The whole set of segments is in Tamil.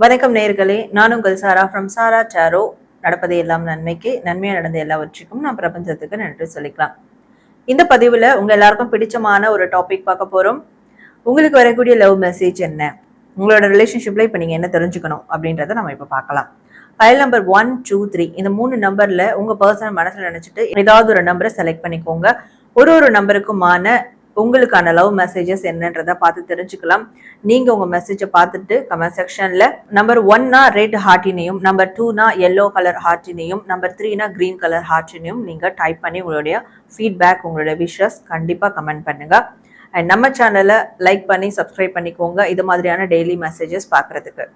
வணக்கம் நேயர்களே, நான் உங்கள் சாரா ஃப்ரம் சாரா டாரோ. நடப்பது எல்லாம் நன்மைக்கு, நன்மையா நடந்த எல்லாவற்றுக்கும் நான் பிரபஞ்சத்துக்கு நன்றி சொல்லிக்கலாம். இந்த பதிவுல உங்க எல்லாருக்கும் பிடிச்சமான ஒரு டாபிக் பார்க்க போறோம். உங்களுக்கு வரக்கூடிய லவ் மெசேஜ் என்ன, உங்களோட ரிலேஷன்ஷிப்ல இப்ப நீங்க என்ன தெரிஞ்சுக்கணும் அப்படின்றத நம்ம இப்ப பார்க்கலாம். ஃபைல் நம்பர் 1, 2, 3 இந்த 3 நம்பர்ல உங்க பர்சனல் மனசுல நினைச்சிட்டு ஏதாவது ஒரு நம்பரை செலக்ட் பண்ணிக்கோங்க. ஒரு நம்பருக்குமான உங்களுக்கான லவ் மெசேஜஸ் என்னன்றத பார்த்து தெரிஞ்சுக்கலாம். நீங்க உங்க மெசேஜை பார்த்துட்டு கமெண்ட் செக்ஷன்ல நம்பர் 1னா ரெட் ஹார்ட்டினையும், நம்பர் 2னா எல்லோ கலர் ஹார்ட்டினையும், நம்பர் 3னா கிரீன் கலர் ஹார்ட்டினையும் நீங்க டைப் பண்ணி உங்களுடைய ஃபீட்பேக், உங்களுடைய விஷஸ் கண்டிப்பா கமெண்ட் பண்ணுங்க. அண்ட் நம்ம சேனலை லைக் பண்ணி சப்ஸ்கிரைப் பண்ணிக்கோங்க இது மாதிரியான டெய்லி மெசேஜஸ் பார்க்கறதுக்கு.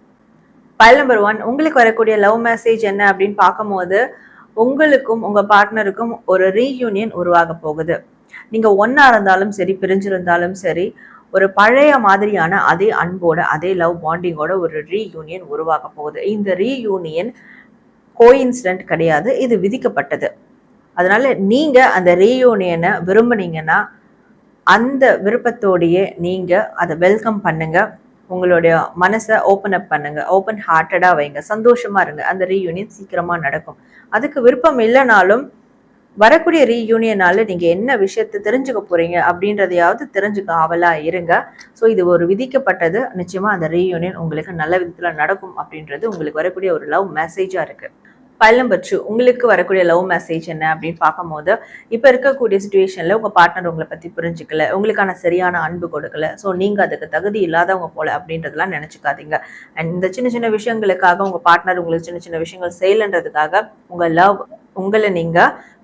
ஃபைல் நம்பர் 1, உங்களுக்கு வரக்கூடிய லவ் மெசேஜ் என்ன அப்படின்னு பார்க்கும்போது, உங்களுக்கும் உங்க பார்ட்னருக்கும் ஒரு ரீயூனியன் உருவாக போகுது. நீங்க ஒன்னா இருந்தாலும் சரி, பிரிஞ்சிருந்தாலும் சரி, ஒரு பழைய மாதிரியான அதே அன்போட, அதே லவ் பாண்டிங்கோட ஒரு ரீயூனியன் உருவாக போகுது. இந்த ரீயூனியன் கோயின்சிடென்ட் கிடையாது, இது விதிக்கப்பட்டது. அதனால நீங்க அந்த ரீயூனியனை விரும்புனீங்கன்னா அந்த விருப்பத்தோடையே நீங்க அதை வெல்கம் பண்ணுங்க. உங்களுடைய மனசை ஓப்பன் அப் பண்ணுங்க, ஓப்பன் ஹார்ட்டடா வைங்க, சந்தோஷமா இருங்க. அந்த ரீயூனியன் சீக்கிரமா நடக்கும். அதுக்கு விருப்பம் இல்லைனாலும் வரக்கூடிய ரீயூனியனால நீங்க என்ன விஷயத்தை தெரிஞ்சுக்க போறீங்க அப்படின்றதையாவது தெரிஞ்சுக்க ஆவலா இருங்க. ஸோ இது ஒரு விதிக்கப்பட்டது. நிச்சயமா அந்த ரீயூனியன் உங்களுக்கு நல்ல விதத்துல நடக்கும் அப்படின்றது உங்களுக்கு வரக்கூடிய ஒரு லவ் மெசேஜா இருக்கு. ஃபைல் நம்பர் 2, உங்களுக்கு வரக்கூடிய லவ் மெசேஜ் என்ன அப்படின்னு பார்க்கும்போது, இப்போ இருக்கக்கூடிய சுச்சுவேஷன்ல உங்க பார்ட்னர் உங்களை பத்தி புரிஞ்சுக்கல, உங்களுக்கான சரியான அன்பு கொடுக்கல, ஸோ நீங்க அதுக்கு தகுதி இல்லாதவங்க போல அப்படின்றதெல்லாம் நினைச்சுக்காதீங்க. அண்ட் இந்த சின்ன சின்ன விஷயங்களுக்காக உங்க பார்ட்னர் உங்களுக்கு சின்ன சின்ன விஷயங்கள் செய்யலன்றதுக்காக உங்களை நீங்க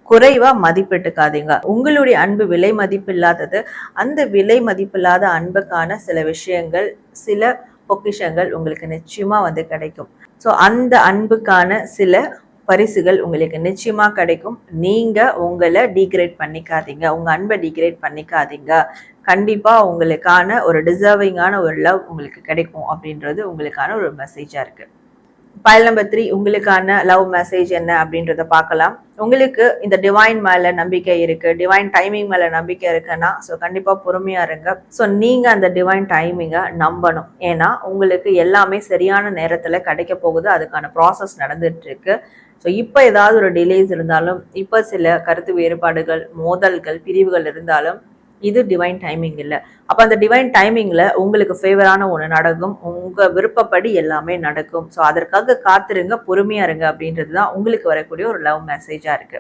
குறைவா மதிப்பிட்டுக்காதீங்க. உங்களுடைய அன்பு விலை மதிப்பு இல்லாதது. அந்த விலை மதிப்பில்லாத அன்புக்கான சில விஷயங்கள், சில பொக்கிஷங்கள் உங்களுக்கு நிச்சயமா கிடைக்கும். ஸோ அந்த அன்புக்கான சில பரிசுகள் உங்களுக்கு நிச்சயமா கிடைக்கும். நீங்க உங்களை டீக்ரேட் பண்ணிக்காதீங்க, உங்க அன்பை டீக்ரேட் பண்ணிக்காதீங்க. கண்டிப்பா உங்களுக்கான ஒரு டிசர்விங்கான ஒரு லவ் உங்களுக்கு கிடைக்கும் அப்படின்றது உங்களுக்கான ஒரு மெசேஜா இருக்கு. ஃபைல் நம்பர் 3, உங்களுக்கான லவ் மெசேஜ் என்ன அப்படின்றத பார்க்கலாம். உங்களுக்கு இந்த டிவைன் மேல நம்பிக்கை இருக்கு, டிவைன் டைமிங் மேல நம்பிக்கை இருக்குன்னா ஸோ கண்டிப்பா பொறுமையா இருங்க. ஸோ நீங்க அந்த டிவைன் டைமிங்கை நம்பணும். ஏன்னா உங்களுக்கு எல்லாமே சரியான நேரத்துல கிடைக்க போகுது. அதுக்கான ப்ராசஸ் நடந்துட்டு இருக்கு. ஸோ இப்போ ஏதாவது ஒரு டிலேஸ் இருந்தாலும், இப்போ சில கருத்து வேறுபாடுகள், மோதல்கள், பிரிவுகள் இருந்தாலும் இது டிவைன் டைமிங் இல்லை. அப்போ அந்த டிவைன் டைமிங்ல உங்களுக்கு ஃபேவரான ஒன்று நடக்கும், உங்க விருப்பப்படி எல்லாமே நடக்கும். ஸோ அதற்காக காத்திருங்க, பொறுமையா இருங்க அப்படின்றது தான் உங்களுக்கு வரக்கூடிய ஒரு லவ் மெசேஜா இருக்கு.